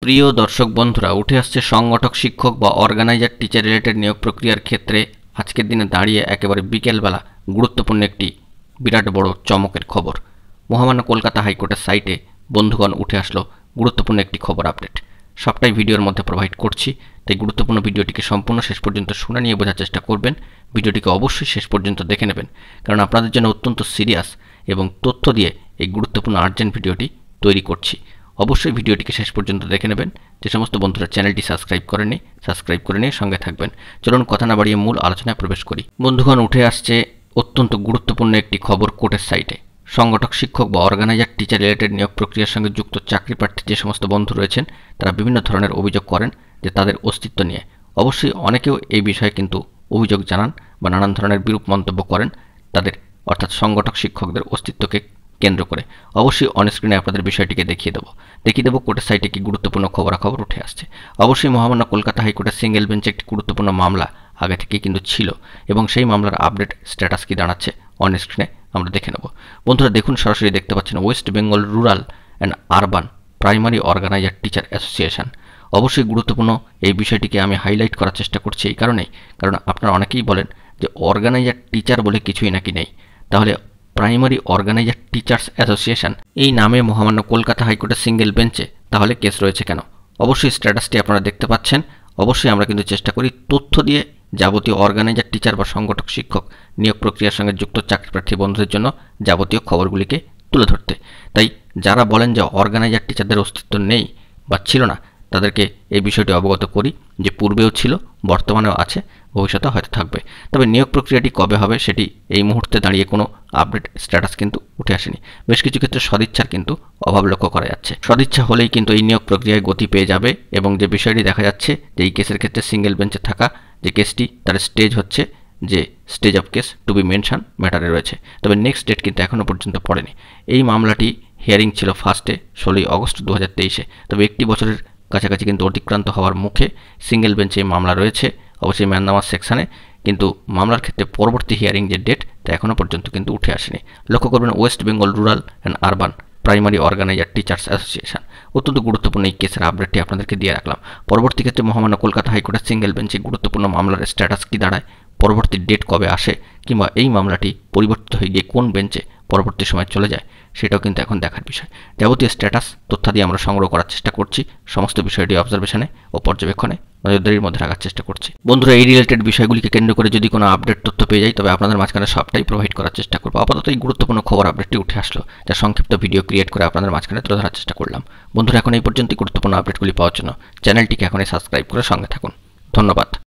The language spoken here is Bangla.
প্রিয় দর্শক বন্ধুরা, উঠে আসছে সংগঠক শিক্ষক বা অর্গানাইজার টিচার রিলেটেড নিয়োগ প্রক্রিয়ার ক্ষেত্রে আজকের দিনে দাঁড়িয়ে একেবারে বিকেলবেলা গুরুত্বপূর্ণ একটি বিরাট বড় চমকের খবর। মহামান্য কলকাতা হাইকোর্টের সাইটে বন্ধুগণ উঠে আসলো গুরুত্বপূর্ণ একটি খবর আপডেট। সবটাই ভিডিওর মধ্যে প্রোভাইড করছি, তাই গুরুত্বপূর্ণ ভিডিওটিকে সম্পূর্ণ শেষ পর্যন্ত শুনে নিয়ে বোঝার চেষ্টা করবেন। ভিডিওটিকে অবশ্যই শেষ পর্যন্ত দেখে নেবেন, কারণ আপনাদের জন্য অত্যন্ত সিরিয়াস এবং তথ্য দিয়ে এই গুরুত্বপূর্ণ আর্জেন্ট ভিডিওটি তৈরি করছি। অবশ্যই ভিডিওটিকে শেষ পর্যন্ত দেখে নেবেন। যে সমস্ত বন্ধুরা চ্যানেলটি সাবস্ক্রাইব করেনি, সাবস্ক্রাইব করে নিয়ে সঙ্গে থাকবেন। চলুন কথা না বাড়িয়ে মূল আলোচনায় প্রবেশ করি। বন্ধুগণ, উঠে আসছে অত্যন্ত গুরুত্বপূর্ণ একটি খবর কোর্টের সাইটে। সংগঠক শিক্ষক বা অর্গানাইজার টিচার রিলেটেড নিয়োগ প্রক্রিয়ার সঙ্গে যুক্ত চাকরি প্রার্থী যে সমস্ত বন্ধু রয়েছেন, তারা বিভিন্ন ধরনের অভিযোগ করেন যে তাদের অস্তিত্ব নিয়ে। অবশ্যই অনেকেও এই বিষয়ে কিন্তু অভিযোগ জানান বা নানান ধরনের বিরূপ মন্তব্য করেন তাদের, অর্থাৎ সংগঠক শিক্ষকদের অস্তিত্বকে কেন্দ্র করে। অবশ্যই অনস্ক্রিনে আপনাদের বিষয়টিকে দেখিয়ে দেবো কোর্টের সাইটে কি গুরুত্বপূর্ণ খবরাখবর উঠে আসছে। অবশ্যই মহামান্য কলকাতা হাইকোর্টের সিঙ্গেল বেঞ্চে একটি গুরুত্বপূর্ণ মামলা আগে থেকেই কিন্তু ছিল, এবং সেই মামলার আপডেট স্ট্যাটাস কি দাঁড়াচ্ছে অনস্ক্রিনে আমরা দেখে নেব। বন্ধুরা দেখুন, সরাসরি দেখতে পাচ্ছেন west Bengal rural and urban primary organiser teacher association. অবশ্যই গুরুত্বপূর্ণ এই বিষয়টিকে আমি হাইলাইট করার চেষ্টা করছি এই কারণেই, কারণ আপনারা অনেকেই বলেন যে অর্গানাইজার টিচার বলে কিছুই নাকি নেই। তাহলে প্রাইমারি অর্গানাইজার টিচার্স অ্যাসোসিয়েশন এই নামে মহামান্য কলকাতা হাইকোর্টের সিঙ্গেল বেঞ্চে তাহলে কেস রয়েছে কেন? অবশ্যই স্ট্যাটাসটি আপনারা দেখতে পাচ্ছেন। অবশ্যই আমরা কিন্তু চেষ্টা করি তথ্য দিয়ে যাবতীয় অর্গানাইজার টিচার বা সংগঠক শিক্ষক নিয়োগ প্রক্রিয়ার সঙ্গে যুক্ত চাকরি প্রার্থী বন্ধুদের জন্য যাবতীয় খবরগুলিকে তুলে ধরতে। তাই যারা বলেন যে অর্গানাইজার টিচারদের অস্তিত্ব নেই বা ছিল না, তাদেরকে এই বিষয়টি অবগত করি যে পূর্বেও ছিল, বর্তমানেও আছে, ভবিষ্যতে হয়তো থাকবে। তবে নিয়োগ প্রক্রিয়াটি কবে হবে সেটি এই মুহূর্তে দাঁড়িয়ে কোনো আপডেট স্ট্যাটাস কিন্তু উঠে আসেনি। বেশ কিছু ক্ষেত্রে সদিচ্ছার কিন্তু অভাব লক্ষ্য করা যাচ্ছে। সদিচ্ছা হলেই কিন্তু এই নিয়োগ প্রক্রিয়ায় গতি পেয়ে যাবে, এবং যে বিষয়টি দেখা যাচ্ছে যে এই কেসের ক্ষেত্রে সিঙ্গেল বেঞ্চে থাকা যে কেসটি, তার স্টেজ হচ্ছে যে stage of case to be mention ম্যাটারে রয়েছে। তবে নেক্সট ডেট কিন্তু এখনও পর্যন্ত পড়েনি। এই মামলাটি হিয়ারিং ছিল ফার্স্টে 16 অগস্ট 2023-এ। তবে একটি বছরের কাছাকাছি কিন্তু অতিক্রান্ত হওয়ার মুখে সিঙ্গেল বেঞ্চে মামলা রয়েছে, অবশ্যই ম্যাননামাজ সেকশানে, কিন্তু মামলার ক্ষেত্রে পরবর্তী হিয়ারিং যে ডেট তা এখনও পর্যন্ত কিন্তু উঠে আসেনি। লক্ষ্য করবেন west Bengal rural and urban primary organiser teachers association. অত্যন্ত গুরুত্বপূর্ণ এই কেসের আপডেটটি আপনাদেরকে দিয়ে রাখলাম। পরবর্তী ক্ষেত্রে মহামান্য কলকাতা হাইকোর্টের সিঙ্গেল বেঞ্চে গুরুত্বপূর্ণ মামলার স্ট্যাটাস কি দাঁড়ায়, পরবর্তী ডেট কবে আসে, কিংবা এই মামলাটি পরিবর্তিত হয়ে গিয়ে কোন বেঞ্চে পরবর্তী সময় চলে যায়, সেটাও কিন্তু এখন দেখার বিষয়। যাবতীয় স্ট্যাটাস তথ্যাদি আমরা সংগ্রহ করার চেষ্টা করছি, সমস্ত বিষয়টি অবজারভেশনে ও পর্যবেক্ষণে নজরদারির মধ্যে রাখার চেষ্টা করছি। বন্ধুরা, এই রিলেটেড বিষয়গুলিকে কেন্দ্র করে যদি কোনো আপডেট তথ্য পেয়ে যাই, তবে আপনাদের মাঝখানে সবটাই প্রোভাইড করার চেষ্টা করবো। আপাতত এই গুরুত্বপূর্ণ খবর আপডেটটি উঠে আসলো, যা সংক্ষিপ্ত ভিডিও ক্রিয়েট করে আপনাদের মাঝখানে তুলে ধরার চেষ্টা করলাম। বন্ধুরা, এখন এই পর্যন্ত গুরুত্বপূর্ণ আপডেটগুলি পাওয়ার জন্য চ্যানেলটিকে এখনই সাবস্ক্রাইব করে সঙ্গে থাকুন। ধন্যবাদ।